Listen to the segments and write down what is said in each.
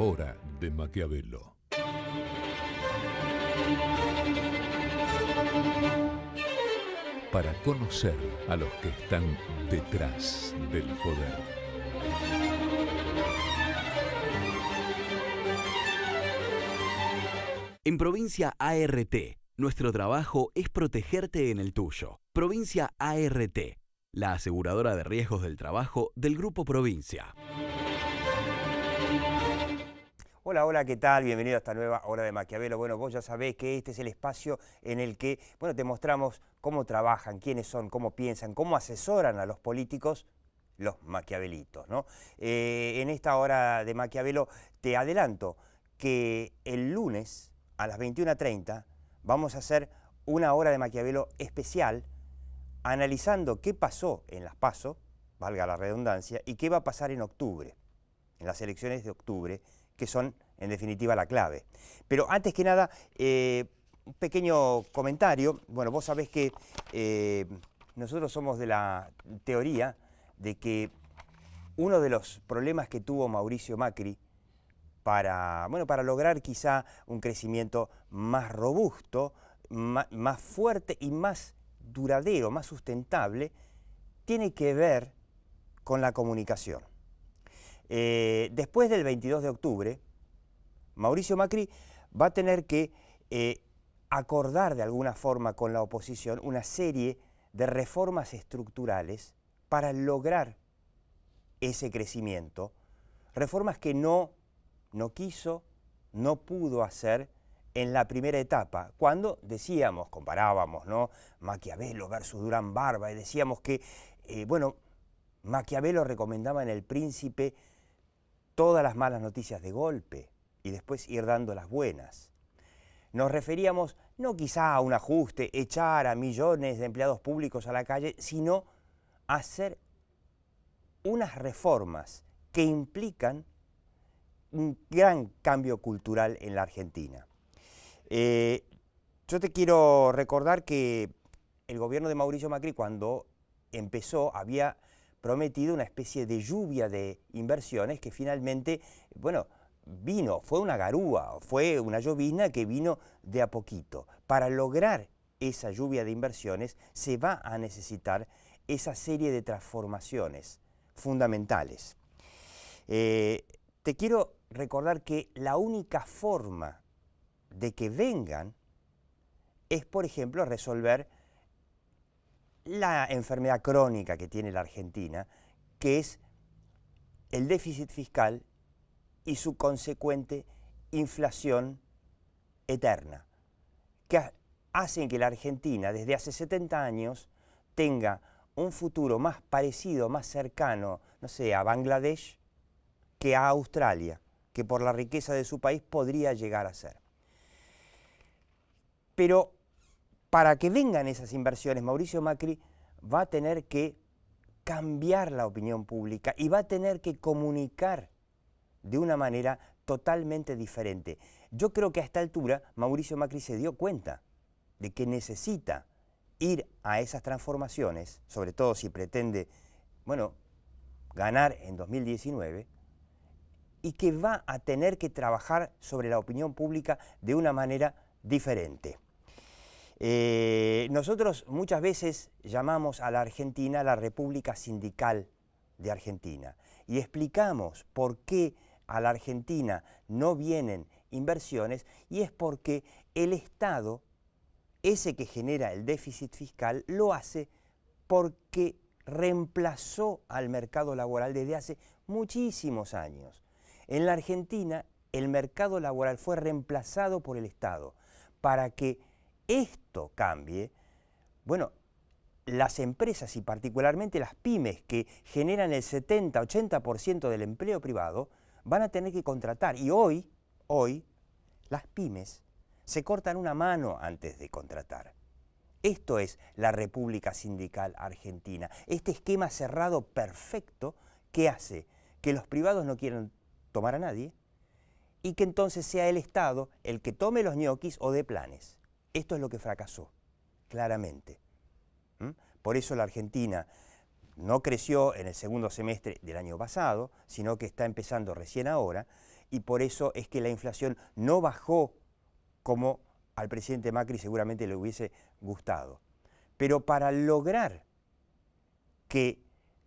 hora de Maquiavelo. Para conocer a los que están detrás del poder. En Provincia ART, nuestro trabajo es protegerte en el tuyo. Provincia ART, la aseguradora de riesgos del trabajo del Grupo Provincia. Hola, hola, ¿qué tal? Bienvenido a esta nueva hora de Maquiavelo. Bueno, vos ya sabés que este es el espacio en el que, te mostramos cómo trabajan, quiénes son, cómo piensan, cómo asesoran a los políticos, los maquiavelitos, ¿no? En esta hora de Maquiavelo te adelanto que el lunes a las 21:30 vamos a hacer una hora de Maquiavelo especial analizando qué pasó en las PASO, valga la redundancia, y qué va a pasar en octubre, en las elecciones de octubre, que son, en definitiva, la clave. Pero antes que nada, un pequeño comentario. Bueno, vos sabés que nosotros somos de la teoría de que uno de los problemas que tuvo Mauricio Macri para lograr quizá un crecimiento más robusto, más fuerte y más duradero, más sustentable, tiene que ver con la comunicación. Después del 22 de octubre, Mauricio Macri va a tener que acordar de alguna forma con la oposición una serie de reformas estructurales para lograr ese crecimiento, reformas que no quiso, no pudo hacer en la primera etapa, cuando decíamos, comparábamos, ¿no?, Maquiavelo versus Durán Barba, y decíamos que, Maquiavelo recomendaba en El Príncipe todas las malas noticias de golpe y después ir dando las buenas. Nos referíamos no quizá a un ajuste, echar a millones de empleados públicos a la calle, sino a hacer unas reformas que implican un gran cambio cultural en la Argentina. Yo te quiero recordar que el gobierno de Mauricio Macri, cuando empezó, había prometido una especie de lluvia de inversiones que finalmente, vino, fue una garúa, fue una llovizna que vino de a poquito. Para lograr esa lluvia de inversiones se va a necesitar esa serie de transformaciones fundamentales. Te quiero recordar que la única forma de que vengan es, por ejemplo, resolver la enfermedad crónica que tiene la Argentina, que es el déficit fiscal y su consecuente inflación eterna, que hacen que la Argentina desde hace 70 años tenga un futuro más parecido, más cercano, no sé, a Bangladesh que a Australia, que por la riqueza de su país podría llegar a ser. Pero para que vengan esas inversiones, Mauricio Macri va a tener que cambiar la opinión pública y va a tener que comunicar de una manera totalmente diferente. Yo creo que a esta altura Mauricio Macri se dio cuenta de que necesita ir a esas transformaciones, sobre todo si pretende, ganar en 2019, y que va a tener que trabajar sobre la opinión pública de una manera diferente. Nosotros muchas veces llamamos a la Argentina la República Sindical de Argentina y explicamos por qué a la Argentina no vienen inversiones, y es porque el Estado, ese que genera el déficit fiscal, lo hace porque reemplazó al mercado laboral desde hace muchísimos años. En la Argentina el mercado laboral fue reemplazado por el Estado. Para que esto cambie, las empresas y particularmente las pymes que generan el 70-80% del empleo privado van a tener que contratar, y hoy las pymes se cortan una mano antes de contratar. Esto es la República Sindical Argentina, este esquema cerrado perfecto que hace que los privados no quieran tomar a nadie y que entonces sea el Estado el que tome los ñoquis o dé planes. Esto es lo que fracasó, claramente. Por eso la Argentina no creció en el segundo semestre del año pasado, sino que está empezando recién ahora, y por eso es que la inflación no bajó como al presidente Macri seguramente le hubiese gustado. Pero para lograr que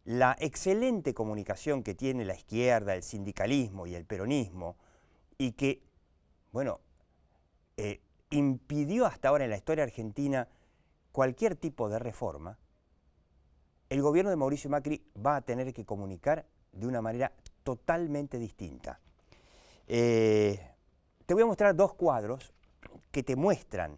la excelente comunicación que tiene la izquierda, el sindicalismo y el peronismo, y que, bueno, impidió hasta ahora en la historia argentina cualquier tipo de reforma, el gobierno de Mauricio Macri va a tener que comunicar de una manera totalmente distinta. Te voy a mostrar dos cuadros que te muestran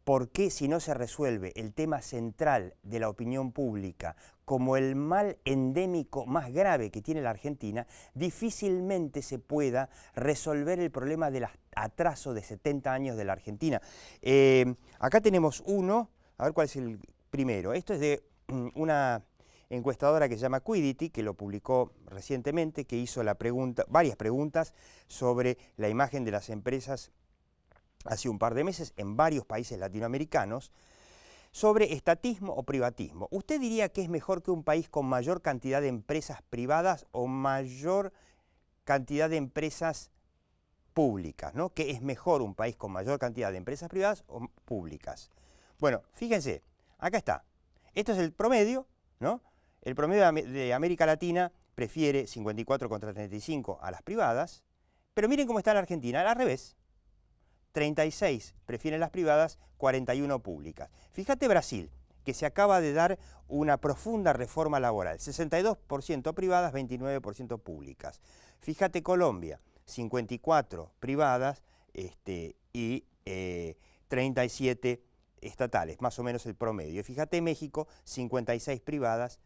por qué, si no se resuelve el tema central de la opinión pública como el mal endémico más grave que tiene la Argentina, difícilmente se pueda resolver el problema del atraso de 70 años de la Argentina. Acá tenemos uno, a ver cuál es el primero. Esto es de una encuestadora que se llama Quiddity, que lo publicó recientemente, que hizo varias preguntas sobre la imagen de las empresas hace un par de meses en varios países latinoamericanos, sobre estatismo o privatismo. ¿Usted diría que es mejor que un país con mayor cantidad de empresas privadas o mayor cantidad de empresas públicas, ¿no? ¿Qué es mejor un país con mayor cantidad de empresas privadas o públicas? Bueno, fíjense, acá está. Esto es el promedio, ¿no? El promedio de América Latina prefiere 54 contra 35 a las privadas, pero miren cómo está la Argentina, al revés. 36 prefieren las privadas, 41 públicas. Fíjate Brasil, que se acaba de dar una profunda reforma laboral, 62% privadas, 29% públicas. Fíjate Colombia, 54 privadas y 37 estatales, más o menos el promedio. Fíjate México, 56 privadas,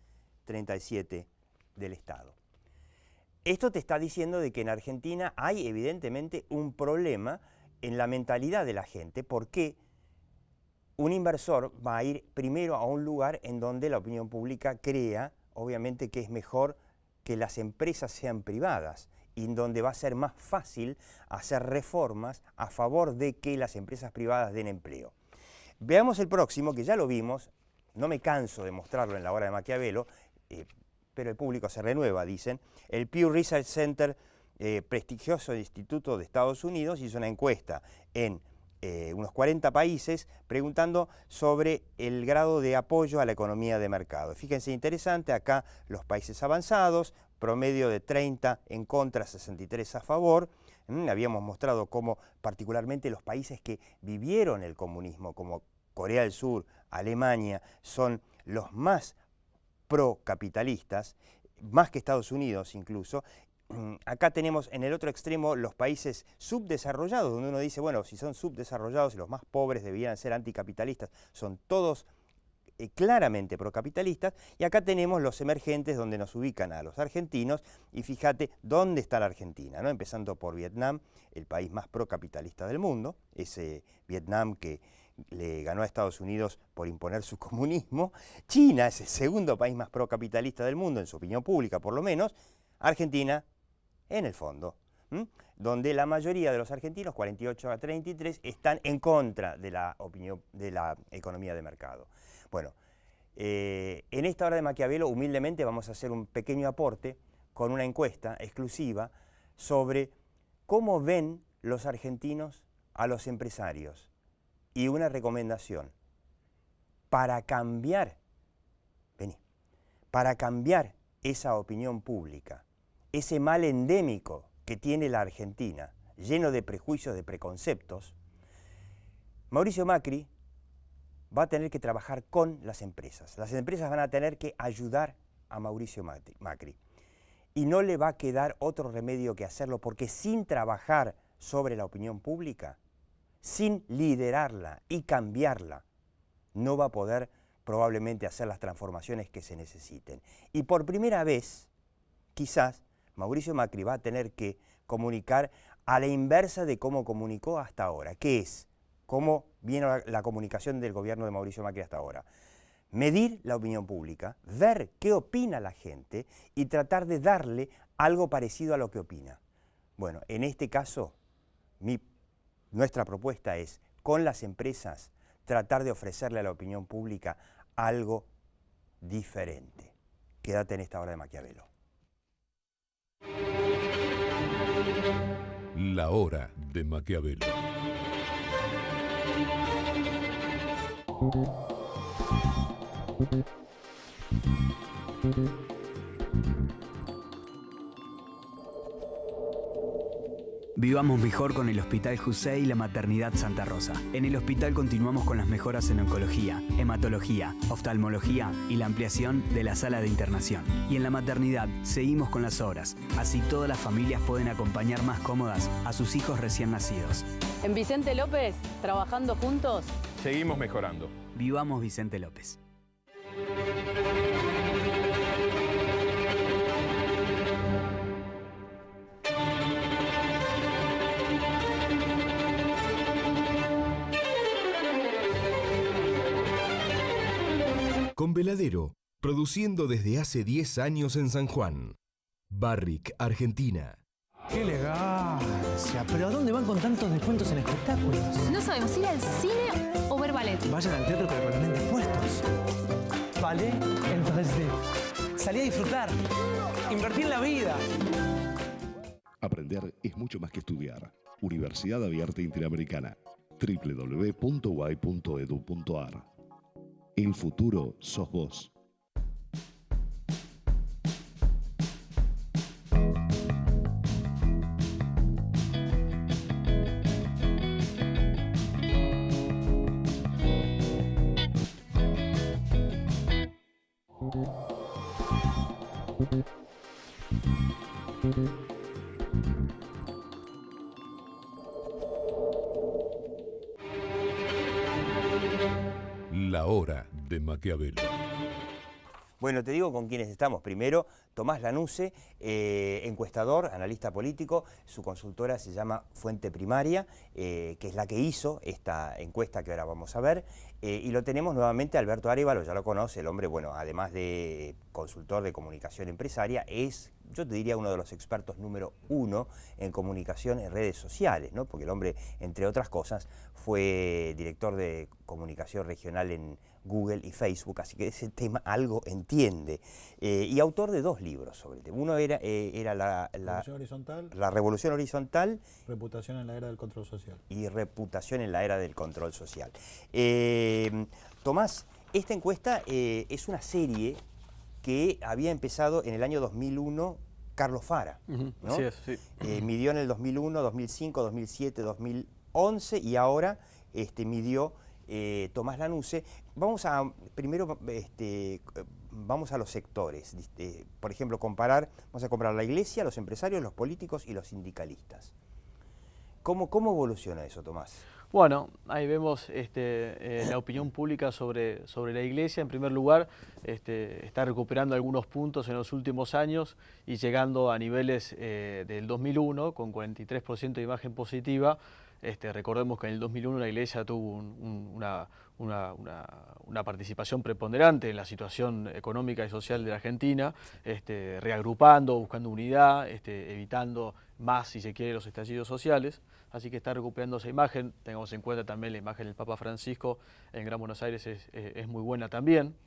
37 del Estado. Esto te está diciendo de que en Argentina hay evidentemente un problema en la mentalidad de la gente, porque un inversor va a ir primero a un lugar en donde la opinión pública crea, obviamente, que es mejor que las empresas sean privadas y en donde va a ser más fácil hacer reformas a favor de que las empresas privadas den empleo. Veamos el próximo, que ya lo vimos, no me canso de mostrarlo en la hora de Maquiavelo, pero el público se renueva, dicen. El Pew Research Center, prestigioso instituto de Estados Unidos, hizo una encuesta en unos 40 países preguntando sobre el grado de apoyo a la economía de mercado. Fíjense, interesante, acá los países avanzados, promedio de 30 en contra, 63 a favor. Habíamos mostrado cómo particularmente los países que vivieron el comunismo, como Corea del Sur, Alemania, son los más procapitalistas, más que Estados Unidos incluso. Acá tenemos en el otro extremo los países subdesarrollados, donde uno dice, bueno, si son subdesarrollados y los más pobres debían ser anticapitalistas, son todos claramente procapitalistas, y acá tenemos los emergentes donde nos ubican a los argentinos, y fíjate dónde está la Argentina, ¿no? Empezando por Vietnam, el país más procapitalista del mundo, ese Vietnam que le ganó a Estados Unidos por imponer su comunismo. China es el segundo país más procapitalista del mundo, en su opinión pública por lo menos. Argentina, en el fondo, donde la mayoría de los argentinos, 48 a 33, están en contra de la opinión de la economía de mercado. Bueno, en esta hora de Maquiavelo, humildemente, vamos a hacer un pequeño aporte con una encuesta exclusiva sobre cómo ven los argentinos a los empresarios. Y una recomendación, para cambiar esa opinión pública, ese mal endémico que tiene la Argentina, lleno de prejuicios, de preconceptos, Mauricio Macri va a tener que trabajar con las empresas. Las empresas van a tener que ayudar a Mauricio Macri. Y no le va a quedar otro remedio que hacerlo, porque sin trabajar sobre la opinión pública, sin liderarla y cambiarla, no va a poder probablemente hacer las transformaciones que se necesiten. Y por primera vez, quizás, Mauricio Macri va a tener que comunicar a la inversa de cómo comunicó hasta ahora. ¿Qué es? ¿Cómo viene la comunicación del gobierno de Mauricio Macri hasta ahora? Medir la opinión pública, ver qué opina la gente y tratar de darle algo parecido a lo que opina. Bueno, en este caso, nuestra propuesta es, con las empresas, tratar de ofrecerle a la opinión pública algo diferente. Quédate en esta hora de Maquiavelo. La hora de Maquiavelo. Vivamos mejor con el Hospital José y la Maternidad Santa Rosa. En el hospital continuamos con las mejoras en oncología, hematología, oftalmología y la ampliación de la sala de internación. Y en la maternidad seguimos con las obras, así todas las familias pueden acompañar más cómodas a sus hijos recién nacidos. En Vicente López, trabajando juntos. Seguimos mejorando. Vivamos Vicente López. Con Veladero, produciendo desde hace 10 años en San Juan. Barrick, Argentina. ¡Qué elegancia! ¿Pero a dónde van con tantos descuentos en espectáculos? No sabemos ir al cine o ver ballet. Vayan al teatro pero con los lentes puestos. Ballet en 3D. Salí a disfrutar. Invertí en la vida. Aprender es mucho más que estudiar. Universidad Abierta Interamericana. www.uay.edu.ar. El futuro sos vos. La hora de Maquiavelo. Bueno, te digo con quiénes estamos. Primero, Tomás Lanusse, encuestador, analista político. Su consultora se llama Fuente Primaria, que es la que hizo esta encuesta que ahora vamos a ver. Y lo tenemos nuevamente Alberto Arévalo, ya lo conoce, el hombre, bueno, además de consultor de comunicación empresaria, es, yo te diría, uno de los expertos número 1 en comunicación en redes sociales, ¿no? Porque el hombre, entre otras cosas, fue director de comunicación regional en Google y Facebook, así que ese tema algo entiende. Y autor de 2 libros sobre el tema. Uno era La Revolución Horizontal. Reputación en la era del control social. Y Reputación en la era del control social. Tomás, esta encuesta es una serie que había empezado en el año 2001 Carlos Fara, ¿no? Así es, sí. Midió en el 2001, 2005, 2007, 2011 y ahora midió Tomás Lanusse. Vamos a, primero, vamos a los sectores. Por ejemplo, vamos a comparar la iglesia, los empresarios, los políticos y los sindicalistas. ¿Cómo evoluciona eso, Tomás? Bueno, ahí vemos la opinión pública sobre la iglesia. En primer lugar, está recuperando algunos puntos en los últimos años y llegando a niveles del 2001 con 43% de imagen positiva. Recordemos que en el 2001 la iglesia tuvo una participación preponderante en la situación económica y social de la Argentina, reagrupando, buscando unidad, evitando más, si se quiere, los estallidos sociales. Así que está recuperando esa imagen. Tengamos en cuenta también la imagen del Papa Francisco en Gran Buenos Aires es muy buena también.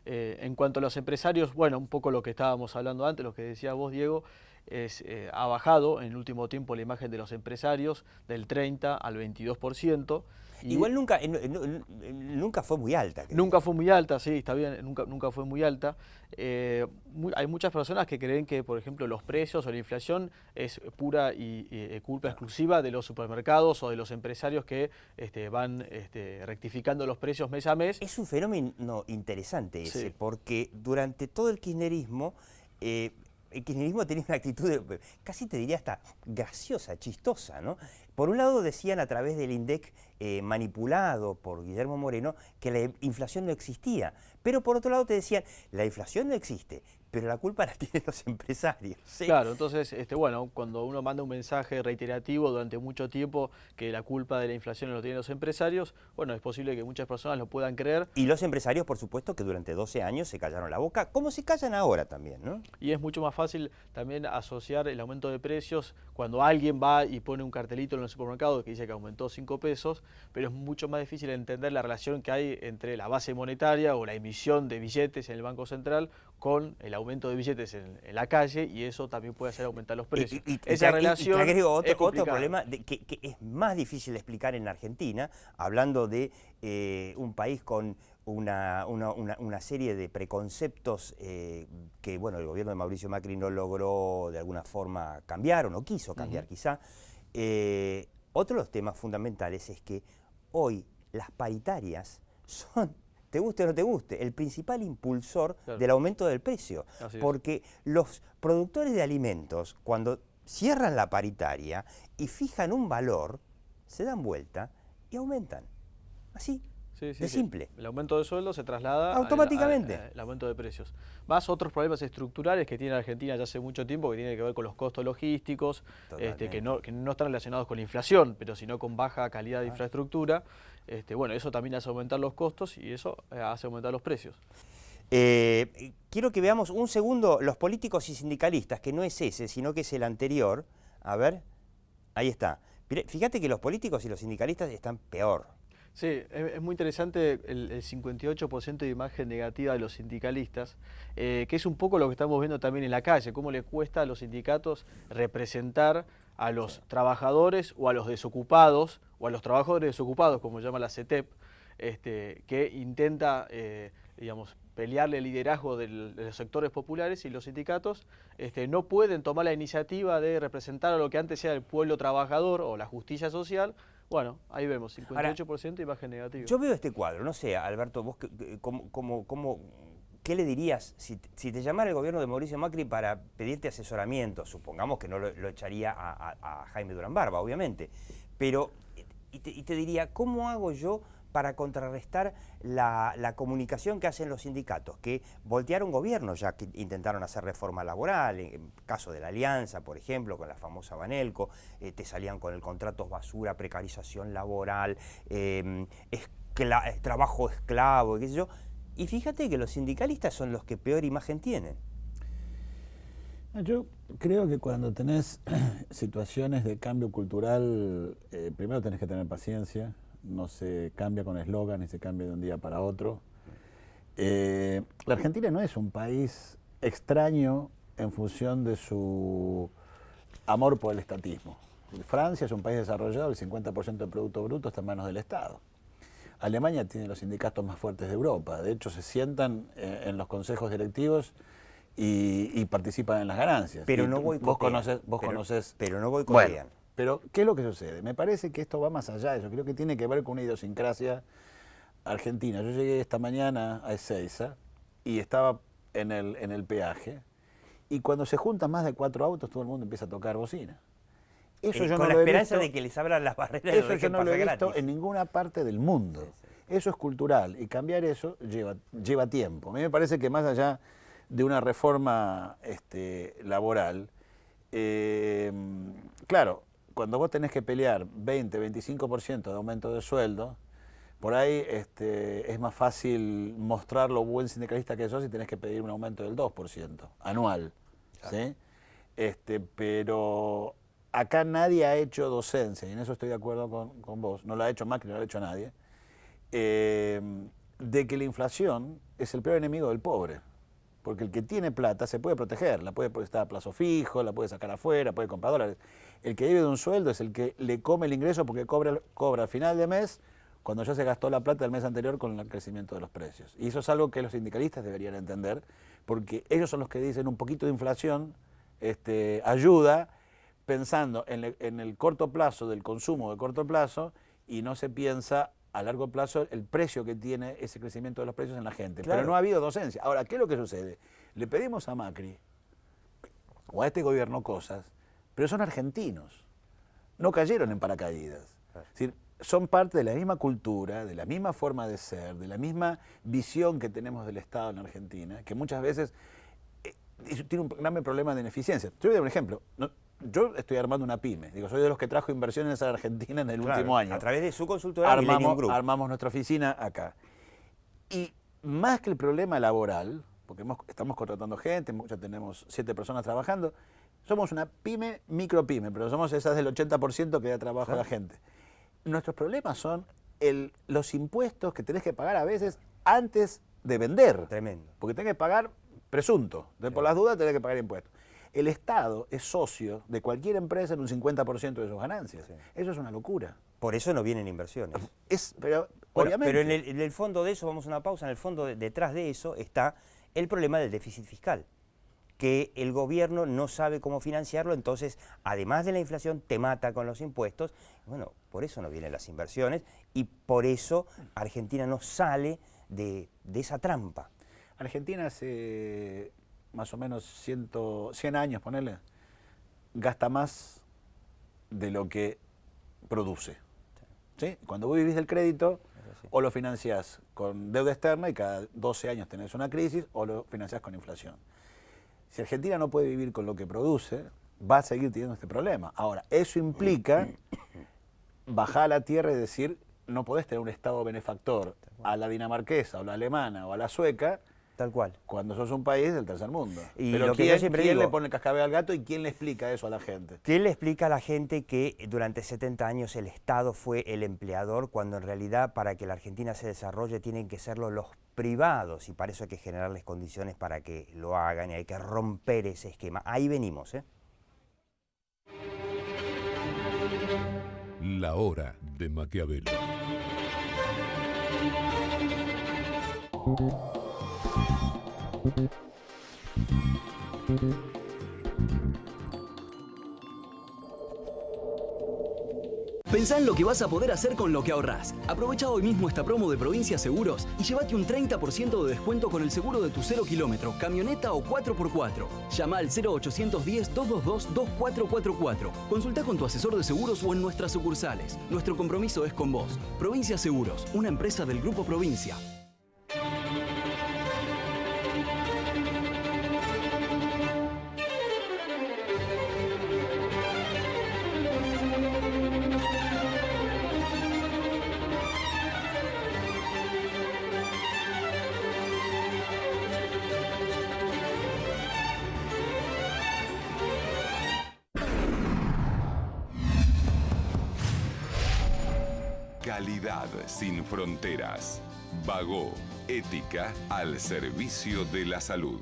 En cuanto a los empresarios, bueno, un poco lo que estábamos hablando antes, lo que decías vos, Diego, ha bajado en el último tiempo la imagen de los empresarios del 30 al 22%. Igual nunca fue muy alta. Nunca fue muy alta, sí, está bien, nunca fue muy alta. Hay muchas personas que creen que, por ejemplo, los precios o la inflación es pura y culpa exclusiva de los supermercados o de los empresarios que van rectificando los precios mes a mes. Es un fenómeno interesante ese, sí, porque durante todo el kirchnerismo tenía una actitud, casi te diría hasta graciosa, chistosa, ¿no? Por un lado decían a través del INDEC manipulado por Guillermo Moreno que la inflación no existía, pero por otro lado te decían, la inflación no existe, pero la culpa la tienen los empresarios. ¿Sí? Claro, entonces, bueno, cuando uno manda un mensaje reiterativo durante mucho tiempo que la culpa de la inflación lo tienen los empresarios, bueno, es posible que muchas personas lo puedan creer. Y los empresarios, por supuesto, que durante 12 años se callaron la boca, como se callan ahora también, ¿no? Y es mucho más fácil también asociar el aumento de precios cuando alguien va y pone un cartelito en el supermercado que dice que aumentó 5 pesos, pero es mucho más difícil entender la relación que hay entre la base monetaria o la emisión de billetes en el Banco Central con el aumento de billetes en la calle, y eso también puede hacer aumentar los precios. Esa relación te agrego otro complicada. problema que es más difícil de explicar en Argentina, hablando de un país con una serie de preconceptos que bueno, el gobierno de Mauricio Macri no logró de alguna forma cambiar, o no quiso cambiar quizá. Otro de los temas fundamentales es que hoy las paritarias son, te guste o no te guste, el principal impulsor del aumento del precio. Porque los productores de alimentos, cuando cierran la paritaria y fijan un valor, se dan vuelta y aumentan. Así. De simple. El aumento de sueldo se traslada automáticamente al aumento de precios. Más otros problemas estructurales que tiene Argentina ya hace mucho tiempo, que tienen que ver con los costos logísticos, que no están relacionados con la inflación, pero sino con baja calidad de infraestructura. Bueno, eso también hace aumentar los costos y eso hace aumentar los precios. Quiero que veamos un segundo los políticos y sindicalistas, que no es ese, sino que es el anterior. A ver, ahí está. Fíjate que los políticos y los sindicalistas están peor. Sí, es muy interesante el 58% de imagen negativa de los sindicalistas, que es un poco lo que estamos viendo también en la calle, cómo le cuesta a los sindicatos representar a los trabajadores o a los desocupados, o a los trabajadores desocupados, como llama la CETEP, que intenta, digamos, pelearle el liderazgo de los sectores populares, y los sindicatos no pueden tomar la iniciativa de representar a lo que antes era el pueblo trabajador o la justicia social. Bueno, ahí vemos, 58% imagen negativa. Yo veo este cuadro, no sé, Alberto, vos ¿qué le dirías si te llamara el gobierno de Mauricio Macri para pedirte asesoramiento? Supongamos que no lo echaría a Jaime Durán Barba, obviamente, pero y te diría, ¿cómo hago yo para contrarrestar la comunicación que hacen los sindicatos, que voltearon gobiernos ya que intentaron hacer reforma laboral, en el caso de la Alianza, por ejemplo, con la famosa Banelco, te salían con el contratos basura, precarización laboral, trabajo esclavo, qué sé yo, y fíjate que los sindicalistas son los que peor imagen tienen. Yo creo que cuando tenés situaciones de cambio cultural, primero tenés que tener paciencia. No se cambia con eslogan ni se cambia de un día para otro. La Argentina no es un país extraño en función de su amor por el estatismo. Francia es un país desarrollado, el 50% del Producto Bruto está en manos del Estado. Alemania tiene los sindicatos más fuertes de Europa, de hecho se sientan en los consejos directivos y participan en las ganancias. Pero no boicotean. Vos conocés. Pero no boicotean. Bueno, pero, ¿qué es lo que sucede? Me parece que esto va más allá de eso. Creo que tiene que ver con una idiosincrasia argentina. Yo llegué esta mañana a Ezeiza y estaba en el peaje. Y cuando se juntan más de 4 autos, todo el mundo empieza a tocar bocina. Eso yo con no la lo esperanza he visto, de que les abran las barreras. Eso yo no lo he visto en ninguna parte del mundo. Eso es cultural. Y cambiar eso lleva tiempo. A mí me parece que más allá de una reforma laboral, claro, cuando vos tenés que pelear 20, 25% de aumento de sueldo, por ahí es más fácil mostrar lo buen sindicalista que sos si tenés que pedir un aumento del 2% anual. ¿Sí? Pero acá nadie ha hecho docencia, y en eso estoy de acuerdo con vos, no lo ha hecho Macri, no lo ha hecho nadie, de que la inflación es el peor enemigo del pobre. Porque el que tiene plata se puede proteger, la puede estar a plazo fijo, la puede sacar afuera, puede comprar dólares. El que vive de un sueldo es el que le come el ingreso porque cobra al final de mes cuando ya se gastó la plata del mes anterior con el crecimiento de los precios. Y eso es algo que los sindicalistas deberían entender, porque ellos son los que dicen un poquito de inflación ayuda, pensando en el corto plazo del consumo de corto plazo, y no se piensa a largo plazo el precio que tiene ese crecimiento de los precios en la gente. Claro. Pero no ha habido docencia. Ahora, ¿qué es lo que sucede? Le pedimos a Macri o a este gobierno cosas, pero son argentinos. No cayeron en paracaídas. Es decir, son parte de la misma cultura, de la misma forma de ser, de la misma visión que tenemos del Estado en Argentina, que muchas veces tiene un gran problema de ineficiencia. Te voy a dar un ejemplo. Yo estoy armando una pyme, soy de los que trajo inversiones a Argentina en el último año. A través de su consultora Millennium Group. Armamos nuestra oficina acá. Y más que el problema laboral, porque estamos contratando gente, ya tenemos 7 personas trabajando, Somos una pyme, micropyme, pero somos esas del 80% que da trabajo a la gente. Nuestros problemas son los impuestos que tenés que pagar a veces antes de vender. Tremendo. Porque tenés que pagar presunto. Entonces, por las dudas tenés que pagar impuestos. El Estado es socio de cualquier empresa en un 50% de sus ganancias. Sí. Eso es una locura. Por eso no vienen inversiones. Pero obviamente. Pero en el fondo de eso, vamos a una pausa, en el fondo detrás de eso está el problema del déficit fiscal, que el gobierno no sabe cómo financiarlo, entonces, además de la inflación, te mata con los impuestos. Bueno, por eso no vienen las inversiones y por eso Argentina no sale de esa trampa. Argentina hace más o menos 100 años, ponele, gasta más de lo que produce. ¿Sí? Cuando vos vivís del crédito, o lo financiás con deuda externa y cada 12 años tenés una crisis, o lo financiás con inflación. Si Argentina no puede vivir con lo que produce, va a seguir teniendo este problema. Ahora, eso implica bajar a la tierra y decir, no podés tener un Estado benefactor a la dinamarquesa, o la alemana, o a la sueca, tal cual, cuando sos un país del tercer mundo. Y pero lo que yo siempre ¿quién digo, le pone el cascabel al gato y quién le explica eso a la gente? ¿Quién le explica a la gente que durante 70 años el Estado fue el empleador, cuando en realidad para que la Argentina se desarrolle tienen que serlo los privados, y para eso hay que generarles condiciones para que lo hagan y hay que romper ese esquema? Ahí venimos, ¿eh? La hora de Maquiavelo. Pensá en lo que vas a poder hacer con lo que ahorrás. Aprovecha hoy mismo esta promo de Provincia Seguros y llévate un 30% de descuento con el seguro de tu 0 kilómetro, camioneta o 4x4. Llama al 0810-222-2444. Consultá con tu asesor de seguros o en nuestras sucursales. Nuestro compromiso es con vos. Provincia Seguros, una empresa del Grupo Provincia. Calidad sin fronteras. Bagó, ética al servicio de la salud.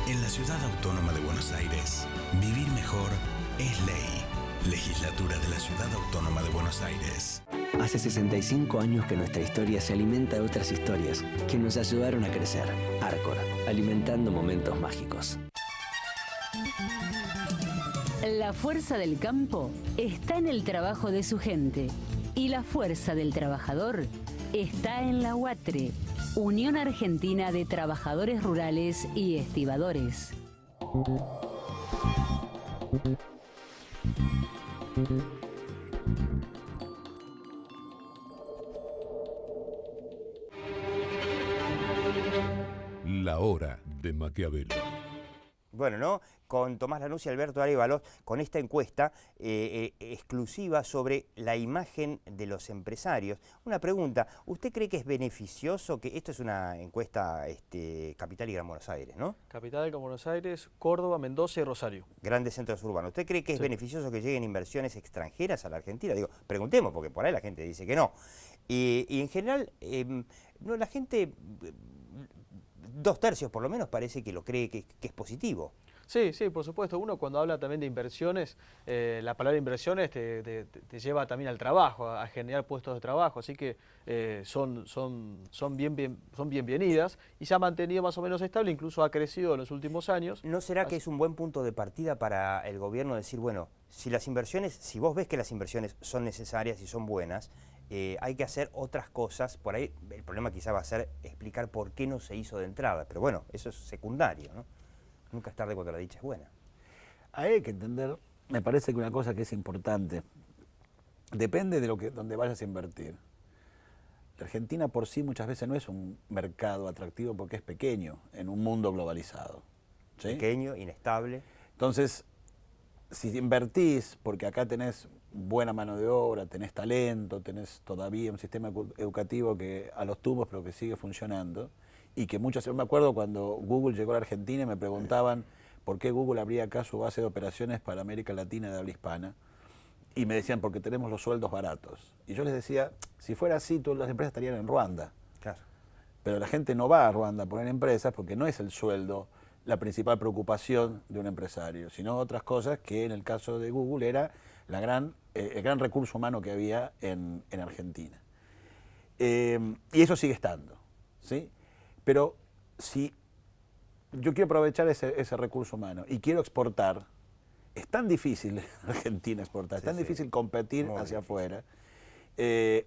En la Ciudad Autónoma de Buenos Aires, vivir mejor es ley. Legislatura de la Ciudad Autónoma de Buenos Aires. Hace 65 años que nuestra historia se alimenta de otras historias que nos ayudaron a crecer. Arcor, alimentando momentos mágicos. La fuerza del campo está en el trabajo de su gente. Y la fuerza del trabajador está en la UATRE, Unión Argentina de Trabajadores Rurales y Estibadores. La hora de Maquiavelo. Bueno, ¿no? Con Tomás Lanús y Alberto Arévalos, con esta encuesta exclusiva sobre la imagen de los empresarios. Una pregunta, ¿usted cree que es beneficioso que esto es una encuesta Capital y Gran Buenos Aires, ¿no? Capital y Gran Buenos Aires, Córdoba, Mendoza y Rosario. Grandes centros urbanos. ¿Usted cree que es Sí. beneficioso que lleguen inversiones extranjeras a la Argentina? Digo, preguntemos, porque por ahí la gente dice que no. Y en general, no, la gente, 2/3 por lo menos, parece que lo cree que es positivo. Sí, sí, por supuesto. Uno cuando habla también de inversiones, la palabra inversiones te lleva también al trabajo, a generar puestos de trabajo, así que son bienvenidas y se ha mantenido más o menos estable, incluso ha crecido en los últimos años. ¿No será que es un buen punto de partida para el gobierno decir, bueno, si vos ves que las inversiones son necesarias y son buenas, hay que hacer otras cosas? Por ahí el problema quizá va a ser explicar por qué no se hizo de entrada, pero bueno, eso es secundario, ¿no? Nunca es tarde cuando la dicha es buena. Hay que entender, me parece que una cosa que es importante, depende de donde vayas a invertir. La Argentina por sí muchas veces no es un mercado atractivo porque es pequeño en un mundo globalizado. ¿Sí? Pequeño, inestable. Entonces, si invertís, porque acá tenés buena mano de obra, tenés talento, tenés todavía un sistema educativo que a los tubos pero que sigue funcionando, y que muchas, yo me acuerdo cuando Google llegó a la Argentina y me preguntaban ¿por qué Google abría acá su base de operaciones para América Latina de habla hispana? Y me decían, porque tenemos los sueldos baratos. Y yo les decía, si fuera así, todas las empresas estarían en Ruanda. Claro. Pero la gente no va a Ruanda a poner empresas porque no es el sueldo la principal preocupación de un empresario, sino otras cosas que en el caso de Google era el gran recurso humano que había en Argentina. Y eso sigue estando, ¿sí? Pero si yo quiero aprovechar ese recurso humano y quiero exportar, es tan difícil en Argentina exportar, es tan difícil competir hacia afuera,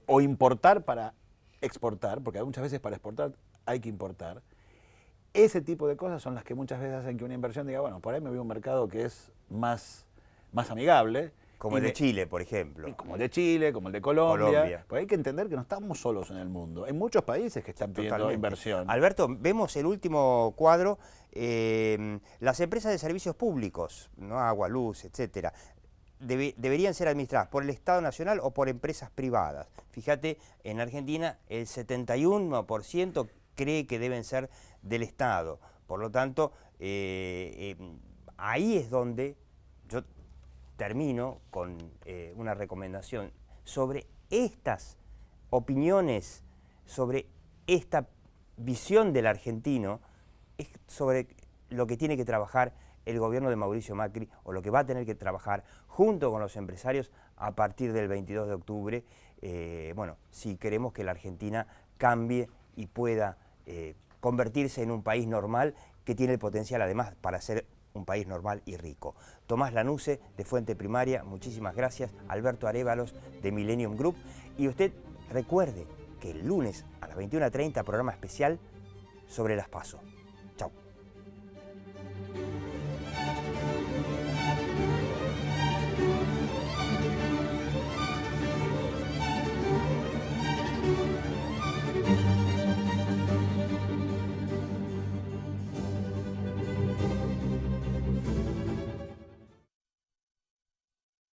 o importar para exportar, porque muchas veces para exportar hay que importar. Ese tipo de cosas son las que muchas veces hacen que una inversión diga, bueno, por ahí me voy a un mercado que es más amigable. Como el de Chile, por ejemplo. Como el de Chile, como el de Colombia. Pues hay que entender que no estamos solos en el mundo. Hay muchos países que están pidiendo inversión. Alberto, vemos el último cuadro, las empresas de servicios públicos, ¿no? Agua, luz, etcétera, deberían ser administradas por el Estado Nacional o por empresas privadas. Fíjate, en Argentina el 71% cree que deben ser del Estado. Por lo tanto, ahí es donde yo termino con una recomendación sobre estas opiniones, sobre esta visión del argentino, es sobre lo que tiene que trabajar el gobierno de Mauricio Macri, o lo que va a tener que trabajar junto con los empresarios a partir del 22 de octubre, bueno, si queremos que la Argentina cambie y pueda convertirse en un país normal, que tiene el potencial además para ser un país normal y rico. Tomás Lanusse, de Fuente Primaria, muchísimas gracias. Alberto Arévalos, de Millennium Group. Y usted recuerde que el lunes a las 21:30, programa especial sobre las PASO.